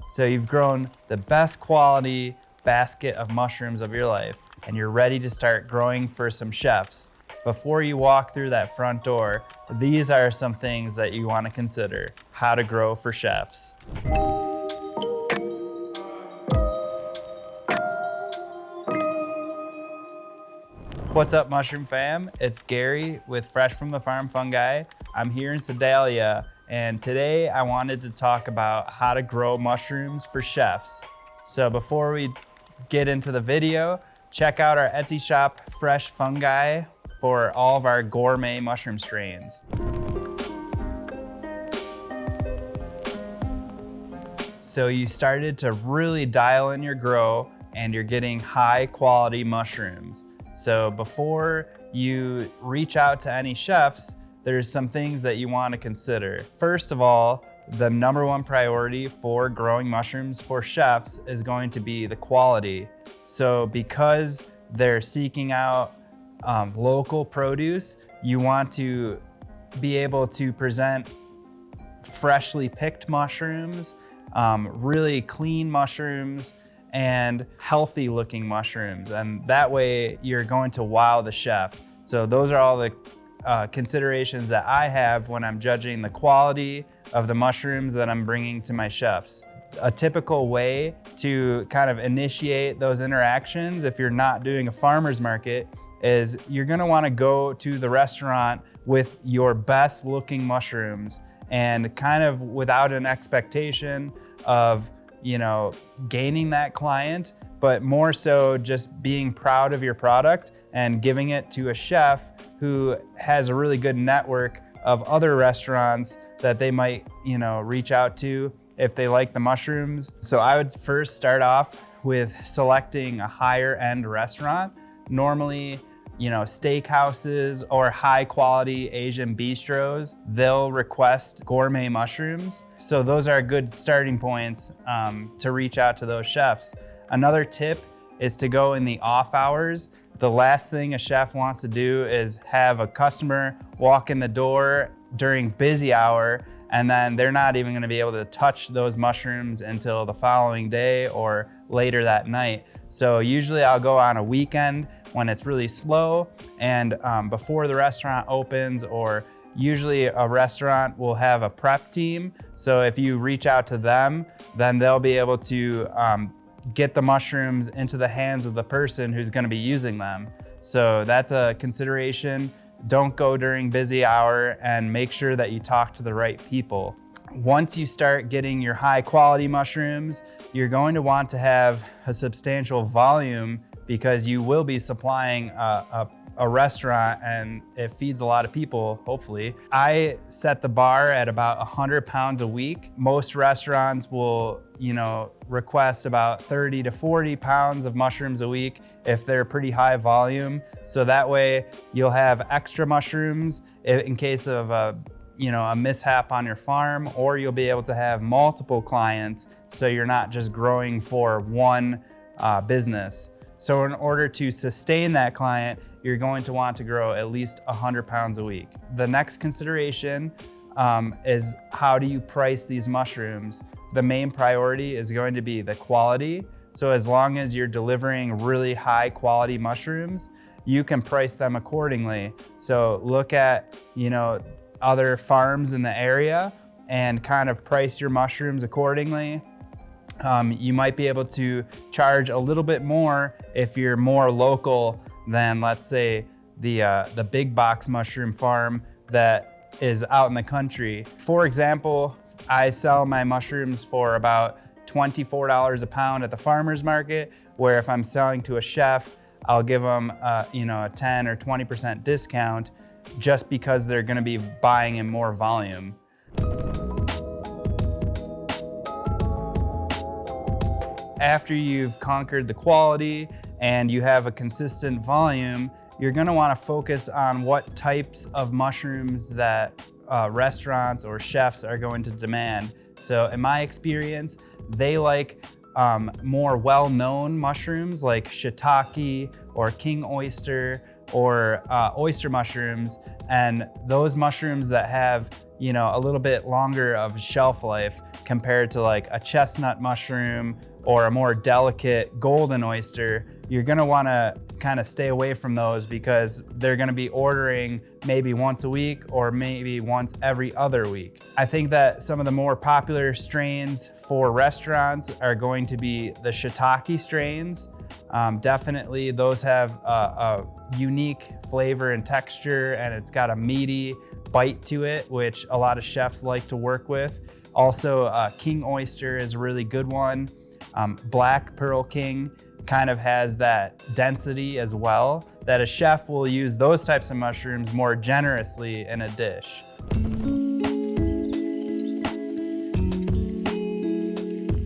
So you've grown the best quality basket of mushrooms of your life, and you're ready to start growing for some chefs. Before you walk through that front door, these are some things that you want to consider. How to grow for chefs. What's up, mushroom fam? It's Gary with Fresh from the Farm Fungi. I'm here in Sedalia, and today I wanted to talk about how to grow mushrooms for chefs. So before we get into the video, check out our Etsy shop, Fresh Fungi, for all of our gourmet mushroom strains. So you started to really dial in your grow and you're getting high quality mushrooms. So before you reach out to any chefs, there's some things that you want to consider. First of all, the number one priority for growing mushrooms for chefs is going to be the quality. So because they're seeking out local produce, you want to be able to present freshly picked mushrooms, really clean mushrooms, and healthy looking mushrooms. And that way you're going to wow the chef. So those are all the considerations that I have when I'm judging the quality of the mushrooms that I'm bringing to my chefs. A typical way to kind of initiate those interactions, if you're not doing a farmer's market, is you're gonna wanna go to the restaurant with your best looking mushrooms and kind of without an expectation of gaining that client, but more so just being proud of your product and giving it to a chef who has a really good network of other restaurants that they might, reach out to if they like the mushrooms. So I would first start off with selecting a higher end restaurant. Normally, steakhouses or high quality Asian bistros, they'll request gourmet mushrooms. So those are good starting points to reach out to those chefs. Another tip is to go in the off hours. The last thing a chef wants to do is have a customer walk in the door during busy hour, and then they're not even gonna be able to touch those mushrooms until the following day or later that night. So usually I'll go on a weekend when it's really slow and before the restaurant opens, or usually a restaurant will have a prep team. So if you reach out to them, then they'll be able to get the mushrooms into the hands of the person who's gonna be using them. So that's a consideration. Don't go during busy hour, and make sure that you talk to the right people. Once you start getting your high quality mushrooms, you're going to want to have a substantial volume because you will be supplying a restaurant and it feeds a lot of people, hopefully. I set the bar at about 100 pounds a week. Most restaurants will, request about 30 to 40 pounds of mushrooms a week if they're pretty high volume. So that way you'll have extra mushrooms in case of a mishap on your farm, or you'll be able to have multiple clients so you're not just growing for one business. So in order to sustain that client, you're going to want to grow at least 100 pounds a week. The next consideration is how do you price these mushrooms? The main priority is going to be the quality. So as long as you're delivering really high quality mushrooms, you can price them accordingly. So look at, other farms in the area and kind of price your mushrooms accordingly. You might be able to charge a little bit more if you're more local than, let's say, the big box mushroom farm that is out in the country. For example, I sell my mushrooms for about $24 a pound at the farmer's market, where if I'm selling to a chef, I'll give them a 10 or 20% discount just because they're gonna be buying in more volume. After you've conquered the quality and you have a consistent volume, you're gonna wanna focus on what types of mushrooms that restaurants or chefs are going to demand. So in my experience, they like more well-known mushrooms like shiitake or king oyster or oyster mushrooms, and those mushrooms that have a little bit longer of shelf life compared to like a chestnut mushroom or a more delicate golden oyster. You're gonna wanna kind of stay away from those because they're gonna be ordering maybe once a week or maybe once every other week. I think that some of the more popular strains for restaurants are going to be the shiitake strains. Definitely those have a unique flavor and texture, and it's got a meaty bite to it, which a lot of chefs like to work with. Also, king oyster is a really good one. Black pearl king kind of has that density as well, that a chef will use those types of mushrooms more generously in a dish.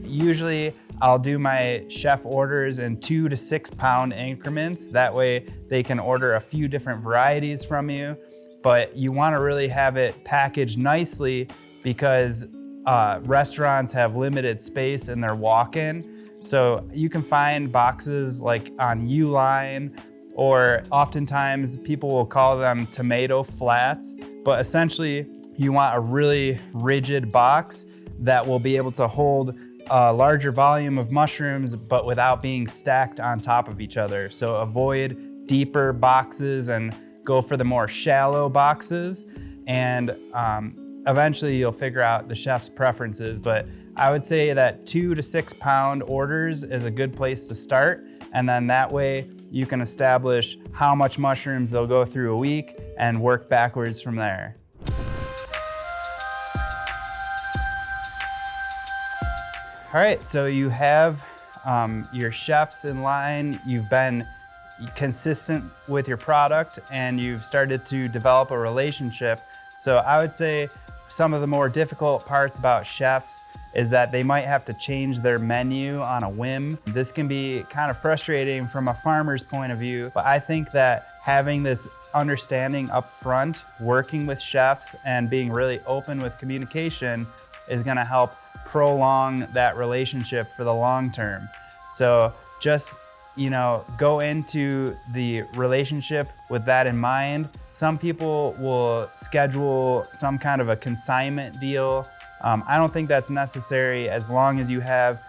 Usually I'll do my chef orders in 2 to 6 pound increments. That way they can order a few different varieties from you, but you want to really have it packaged nicely because restaurants have limited space in their walk-in. So you can find boxes like on Uline, or oftentimes people will call them tomato flats, but essentially you want a really rigid box that will be able to hold a larger volume of mushrooms, but without being stacked on top of each other. So avoid deeper boxes and go for the more shallow boxes. And eventually you'll figure out the chef's preferences, but I would say that 2 to 6 pound orders is a good place to start. And then that way you can establish how much mushrooms they'll go through a week and work backwards from there. All right, so you have your chefs in line, you've been consistent with your product, and you've started to develop a relationship. So I would say some of the more difficult parts about chefs is that they might have to change their menu on a whim. This can be kind of frustrating from a farmer's point of view, but I think that having this understanding up front, working with chefs and being really open with communication is gonna help prolong that relationship for the long term. So just, go into the relationship with that in mind. Some people will schedule some kind of a consignment deal. I don't think that's necessary as long as you have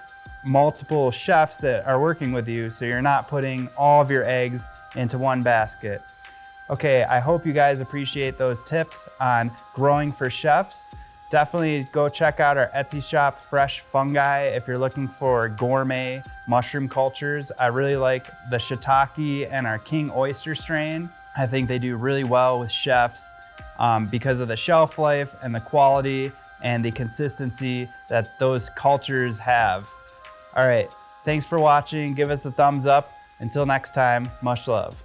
multiple chefs that are working with you, so you're not putting all of your eggs into one basket. Okay, I hope you guys appreciate those tips on growing for chefs. Definitely go check out our Etsy shop, Fresh Fungi, if you're looking for gourmet mushroom cultures. I really like the shiitake and our king oyster strain. I think they do really well with chefs because of the shelf life and the quality and the consistency that those cultures have. All right, thanks for watching. Give us a thumbs up. Until next time, much love.